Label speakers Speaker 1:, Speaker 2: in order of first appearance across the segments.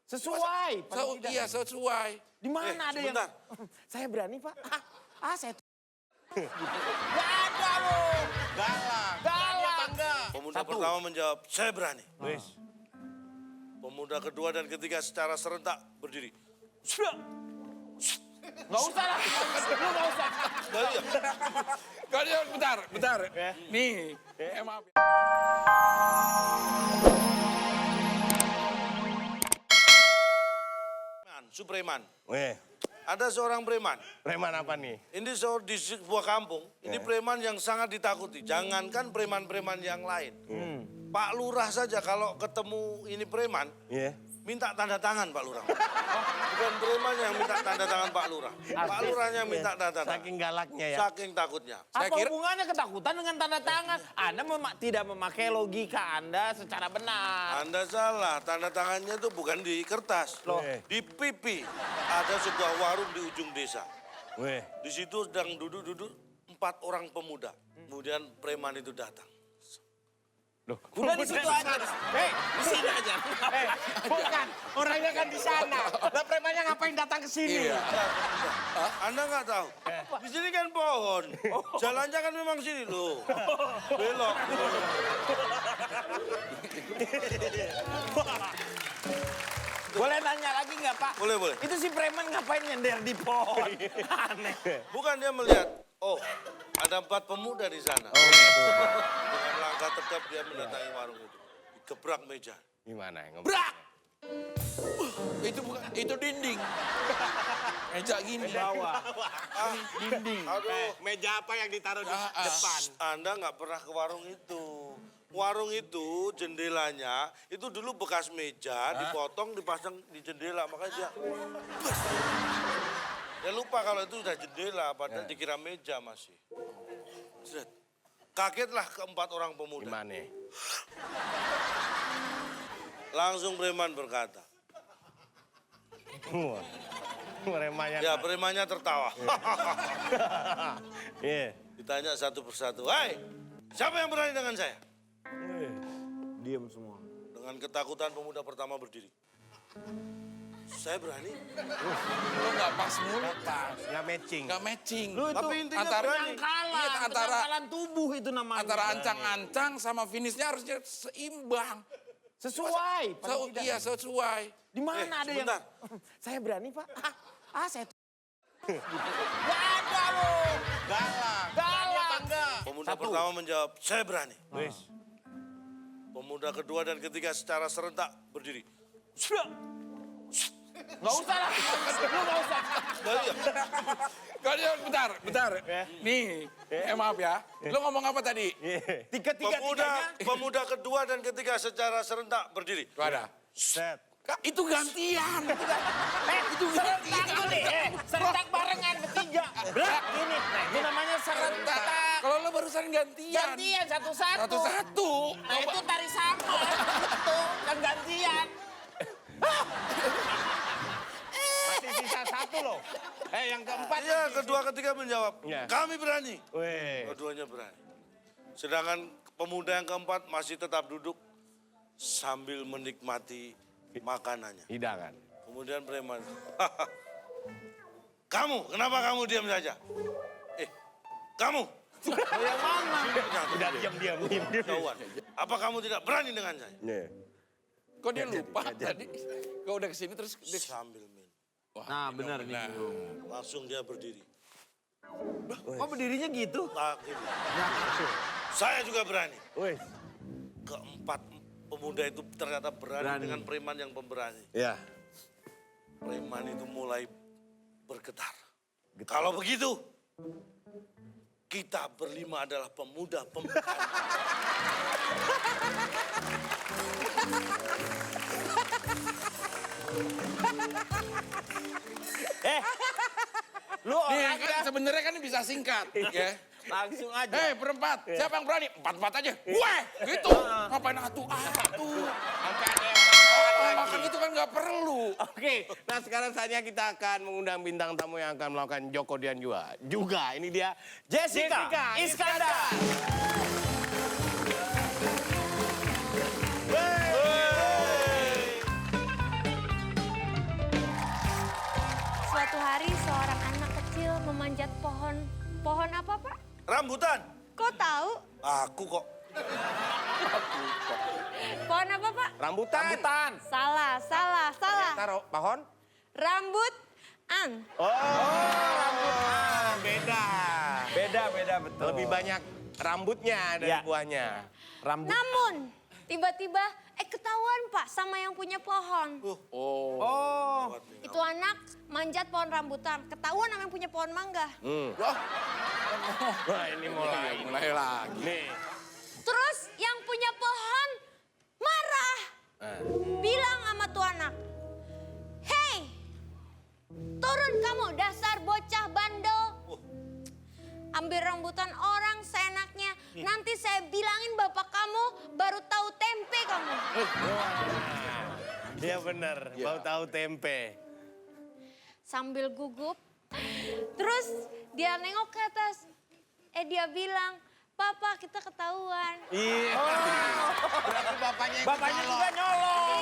Speaker 1: Sesuai. paling tidak.
Speaker 2: Iya sesuai.
Speaker 1: Di mana ada yang...
Speaker 3: sebentar.
Speaker 1: Saya berani, Pak. Saya... Gak ada loh.
Speaker 4: Galak.
Speaker 1: Galak.
Speaker 3: Pemuda
Speaker 1: Satu.
Speaker 3: pertama menjawab, saya berani.
Speaker 4: Wes.
Speaker 3: Pemuda kedua dan ketiga secara serentak berdiri.
Speaker 1: Gak usah lah. Lu gak usah.
Speaker 2: Kalian bentar. Nih, maaf.
Speaker 3: Supreman.
Speaker 4: Weh,
Speaker 3: Ada seorang preman.
Speaker 4: preman apa nih?
Speaker 3: Ini di sebuah kampung. Ini preman yang sangat ditakuti. Jangankan preman-preman yang lain. Pak Lurah saja kalau ketemu ini preman,
Speaker 4: Iya.
Speaker 3: minta tanda tangan Pak Lurah. Bukan preman yang minta tanda tangan Pak Lurah. Pak Lurahnya minta tanda tangan.
Speaker 4: Saking galaknya ya.
Speaker 3: Saking takutnya.
Speaker 1: Apa hubungannya ketakutan dengan tanda tangan? Anda tidak memakai logika Anda secara benar.
Speaker 3: Anda salah, tanda tangannya itu bukan di kertas.
Speaker 4: Loh.
Speaker 3: Di pipi. Ada sebuah warung di ujung desa.
Speaker 4: Weh,
Speaker 3: Di situ sedang duduk-duduk 4 orang pemuda. Kemudian preman itu datang.
Speaker 1: Udah di situ aja. Di sini aja.
Speaker 4: bukan. Orangnya kan di sana. Lah premannya ngapain datang ke sini?
Speaker 2: Iya.
Speaker 3: Anda nggak tahu? Di sini kan pohon. Jalannya kan memang sini loh. Belok.
Speaker 1: Boleh tanya lagi nggak, Pak?
Speaker 3: Boleh.
Speaker 1: Itu si preman ngapain nyender di pohon? Aneh.
Speaker 3: Bukan dia melihat, oh ada 4 pemuda di sana. Dengan langkah tegap dia mendatangi warung itu. Digebrak meja.
Speaker 4: Gimana ngomong?
Speaker 2: Brak! Itu dinding. Meja gini.
Speaker 1: Bawah.
Speaker 2: Dinding.
Speaker 3: Aduh,
Speaker 4: Meja apa yang ditaruh di depan?
Speaker 3: Anda nggak pernah ke warung itu. Warung itu jendelanya itu dulu bekas meja dipotong dipasang di jendela makanya dia dia lupa kalau itu sudah jendela padahal dikira meja masih. Zet. Kagetlah ke-4 orang pemuda.
Speaker 4: Gimana?
Speaker 3: Langsung preman berkata.
Speaker 4: Wah, premannya.
Speaker 3: Ya premannya tertawa.
Speaker 4: Iya.
Speaker 3: Ditanya satu persatu. Hai, siapa yang berani dengan saya?
Speaker 1: Diam semua.
Speaker 3: Dengan ketakutan pemuda pertama berdiri. Saya berani.
Speaker 2: Lo nggak pas mulu.
Speaker 4: Nggak matching.
Speaker 2: Nggak matching.
Speaker 1: Lu itu
Speaker 3: Tapi intinya
Speaker 2: antara-
Speaker 3: berani.
Speaker 1: penangkalan,
Speaker 2: Iya,
Speaker 1: penangkalan tubuh itu namanya.
Speaker 2: Antara ancang-ancang sama finishnya harusnya seimbang.
Speaker 1: Sesuai. paling tidak.
Speaker 2: Iya sesuai.
Speaker 1: Di mana ada yang...
Speaker 3: sebentar.
Speaker 1: Saya berani, Pak. Saya... Gak ada loh.
Speaker 4: Galak.
Speaker 1: Galak.
Speaker 3: Pemuda
Speaker 1: Satu.
Speaker 3: pertama menjawab, saya berani.
Speaker 4: Wes.
Speaker 3: Pemuda kedua dan ketiga secara serentak berdiri.
Speaker 1: Gak usah lah. Lu gak usah.
Speaker 2: Kalian bentar. Nih, maaf ya. Lo ngomong apa tadi?
Speaker 1: Tiga-tiganya.
Speaker 3: Pemuda kedua dan ketiga secara serentak berdiri.
Speaker 2: Tuh ada.
Speaker 4: Set.
Speaker 2: Kak, itu gantian. Itu
Speaker 1: Serentak
Speaker 2: gantian.
Speaker 1: nih. Serentak barengan bertiga. Berat gini. Nah, itu namanya serentak.
Speaker 2: Kalau lo barusan gantian.
Speaker 1: Gantian satu-satu.
Speaker 2: Satu-satu.
Speaker 1: Nah itu tari sama. Itu yang gantian.
Speaker 4: Masih sisa satu loh. Yang keempat.
Speaker 3: Iya, kedua ketiga menjawab,
Speaker 4: Ya.
Speaker 3: kami berani.
Speaker 4: Weh.
Speaker 3: Keduanya berani. Sedangkan pemuda yang keempat masih tetap duduk sambil menikmati makanannya.
Speaker 4: Hidangan.
Speaker 3: Kemudian preman, kamu, kenapa kamu diam saja? Kamu,
Speaker 1: Yang mana?
Speaker 4: Udah diam.
Speaker 3: jauhan. Apa kamu tidak berani dengan saya?
Speaker 4: Nih.
Speaker 2: Kok dia lupa tadi? Kau udah kesini terus dia...
Speaker 3: Sambil minum.
Speaker 1: Nah benar nih.
Speaker 3: Langsung dia berdiri.
Speaker 1: Kok berdirinya gitu?
Speaker 3: Gitu. Saya juga berani.
Speaker 4: Wes.
Speaker 3: Keempat pemuda itu ternyata berani dengan preman yang pemberani.
Speaker 4: Ya.
Speaker 3: Preman itu mulai bergetar. Kalau begitu, kita berlima adalah pemuda pemberani.
Speaker 1: Lu
Speaker 2: Nih
Speaker 1: orang
Speaker 2: kan sebenarnya kan bisa singkat. Ya.
Speaker 1: langsung aja.
Speaker 2: Hei berempat, siapa yang berani? 4-4 aja. Gue! Gitu. Ngapain atu?
Speaker 4: Sampai ada yang
Speaker 2: Makan itu kan nggak perlu.
Speaker 4: Oke, nah sekarang saatnya kita akan mengundang bintang tamu yang akan melakukan Joko Dian juga. Ini dia
Speaker 1: Jessica Iskandar.
Speaker 3: Rambutan.
Speaker 5: Kok tahu?
Speaker 3: Aku kok.
Speaker 5: Pohon apa, Pak?
Speaker 4: Rambutan.
Speaker 1: Rambutan.
Speaker 5: Salah, salah, salah.
Speaker 4: Taruh pohon.
Speaker 5: Rambutan.
Speaker 4: Beda.
Speaker 1: Beda betul.
Speaker 4: Lebih banyak rambutnya dari
Speaker 1: Ya.
Speaker 4: buahnya.
Speaker 1: Rambut.
Speaker 5: Namun, tiba-tiba ketahuan, Pak, sama yang punya pohon.
Speaker 1: Oh.
Speaker 5: Itu anak manjat pohon rambutan. Ketahuan sama yang punya pohon mangga.
Speaker 4: Wah, ini mulai lagi. Nih.
Speaker 5: Terus yang punya pohon marah. Bilang sama tuh anak, "Hei, turun kamu dasar bocah bandel. Ambil rambutan orang seenaknya. Nanti saya bilangin bapak kamu baru tahu tempe kamu."
Speaker 4: Dia bener, mau tahu tempe.
Speaker 5: Sambil gugup, terus dia nengok ke atas. Dia bilang, "Papa, kita ketahuan."
Speaker 4: Iya. Berarti bapaknya ikut
Speaker 1: Bapaknya
Speaker 4: nyolong.
Speaker 1: juga nyolong.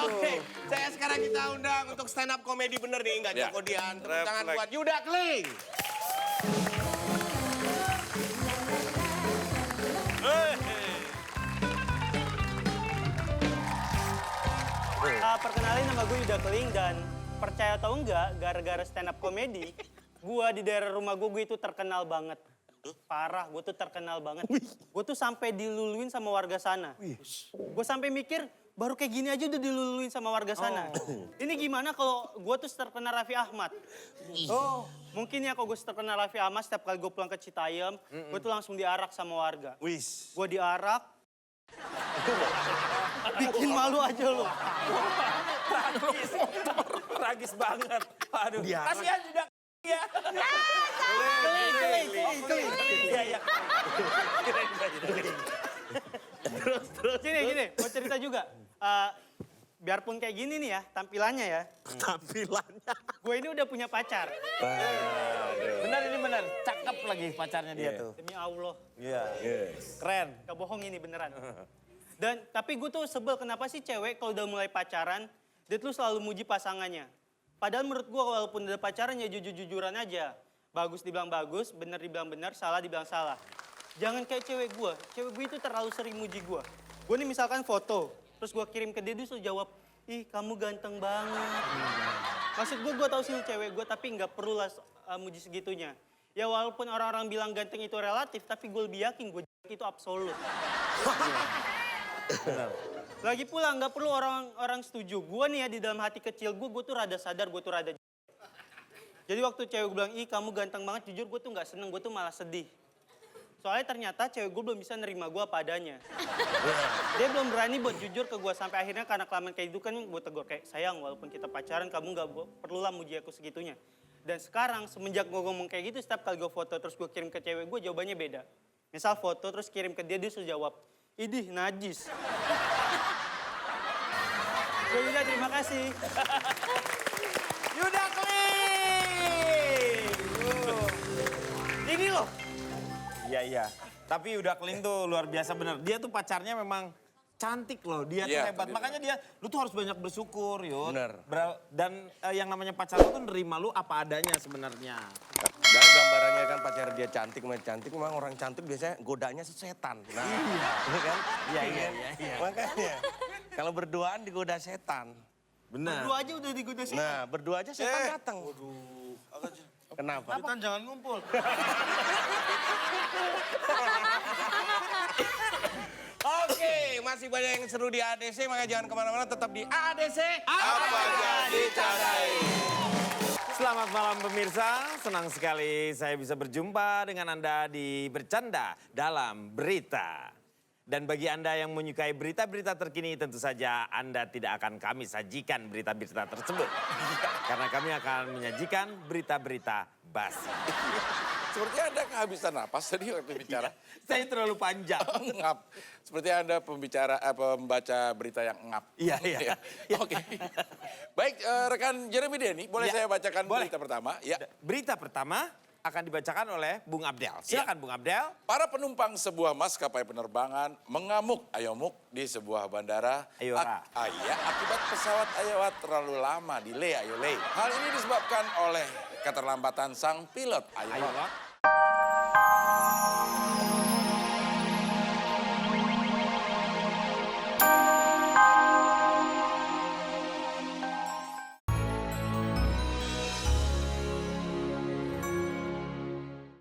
Speaker 4: Oke, saya sekarang kita undang untuk stand up komedi bener nih, nggak
Speaker 3: Ya.
Speaker 4: Joko Dian. Tepuk tangan
Speaker 3: Refleks.
Speaker 4: buat Yuda Keling.
Speaker 6: Perkenalin nama gue Yuda Keling dan percaya atau enggak, gara-gara stand up comedy, gue di daerah rumah gue itu terkenal banget. Parah, gue tuh terkenal banget. Gue tuh sampai diluluin sama warga sana. Gue sampai mikir, baru kayak gini aja udah diluluin sama warga sana. Ini gimana kalau gue tuh terkenal Raffi Ahmad? Oh, mungkin ya kalau gue terkenal Raffi Ahmad, setiap kali gue pulang ke Citayam, gue tuh langsung diarak sama warga. Gue diarak, bikin malu aja lo.
Speaker 1: Tragis banget. Aduh. Kasihan juga. Ya.
Speaker 6: Terus gini, mau cerita juga. Biarpun kayak gini nih ya, tampilannya ya.
Speaker 4: Tampilannya.
Speaker 6: Gue ini udah punya pacar.
Speaker 1: Benar ini benar. Cakep lagi pacarnya dia tuh.
Speaker 6: Demi Allah.
Speaker 1: Iya. Keren.
Speaker 6: Gak bohong ini beneran. Tapi gue tuh sebel kenapa sih cewek kalau udah mulai pacaran, dia tuh selalu muji pasangannya. Padahal menurut gue walaupun udah pacaran ya jujur-jujuran aja. Bagus dibilang bagus, bener dibilang bener, salah dibilang salah. Jangan kayak cewek gue itu terlalu sering muji gue. Gue nih misalkan foto, terus gue kirim ke dia selalu jawab, "Ih kamu ganteng banget." Maksud gue tahu sih cewek gue tapi nggak perlu lah muji segitunya. Ya walaupun orang-orang bilang ganteng itu relatif, tapi gue lebih yakin gue itu absolut. Lagi pula nggak perlu orang setuju. Gue nih ya di dalam hati kecil gue tuh rada sadar, gue tuh rada. Jadi waktu cewek gue bilang, "Ih kamu ganteng banget," jujur gue tuh nggak seneng, gue tuh malah sedih. Soalnya ternyata cewek gue belum bisa nerima gue apa adanya. Dia belum berani buat jujur ke gue sampai akhirnya karena kelamaan kayak itu kan gue tegur kayak, "Sayang walaupun kita pacaran kamu nggak perlulah muji aku segitunya." Dan sekarang semenjak gue ngomong kayak gitu setiap kali gue foto terus gue kirim ke cewek gue jawabannya beda. Misal foto terus kirim ke dia suruh jawab, "Idih najis." Gue Yuda terima kasih.
Speaker 1: Yuda Keling.
Speaker 6: Ini loh.
Speaker 1: Iya. Tapi Yuda Keling tuh luar biasa bener. Dia tuh pacarnya memang cantik loh. Dia tuh
Speaker 3: Iya,
Speaker 1: hebat.
Speaker 3: bener.
Speaker 1: Makanya lu tuh harus banyak bersyukur, Yud.
Speaker 4: Bener.
Speaker 1: Dan yang namanya pacar lu tuh nerima lu apa adanya sebenarnya.
Speaker 4: Dan gambarannya kan pacar dia cantik, memang orang cantik biasanya godanya setan. Nah, ini kan?
Speaker 1: Iya.
Speaker 4: Makanya, kalau berduaan digoda setan.
Speaker 1: Bener.
Speaker 6: Berdua aja udah digoda sih.
Speaker 4: Nah, berdua aja setan datang. Kenapa?
Speaker 3: Kita jangan ngumpul.
Speaker 4: Oke, masih banyak yang seru di ADC, makanya jangan kemana-mana, tetap di ADC.
Speaker 3: Apa jadi cadai?
Speaker 1: Selamat malam pemirsa, senang sekali saya bisa berjumpa dengan Anda di Bercanda dalam Berita. Dan bagi Anda yang menyukai berita-berita terkini tentu saja Anda tidak akan kami sajikan berita-berita tersebut. Karena kami akan menyajikan berita-berita basi.
Speaker 2: Seperti Anda kehabisan napas tadi waktu bicara.
Speaker 1: Saya terlalu panjang.
Speaker 2: Ngap. Seperti Anda pembaca berita yang ngap.
Speaker 1: Iya.
Speaker 2: Oke. Baik, rekan Jeremy Denny, boleh
Speaker 1: Ya,
Speaker 2: saya bacakan
Speaker 1: boleh.
Speaker 2: berita pertama? Ya.
Speaker 1: Berita pertama, akan dibacakan oleh Bung Abdel. Silakan Bung Abdel.
Speaker 2: Para penumpang sebuah maskapai penerbangan mengamuk ayomuk di sebuah bandara.
Speaker 1: Ayora.
Speaker 2: Akibat pesawat Ayora terlalu lama delay ayolay. Hal ini disebabkan oleh keterlambatan sang pilot Ayora.
Speaker 1: Ayo.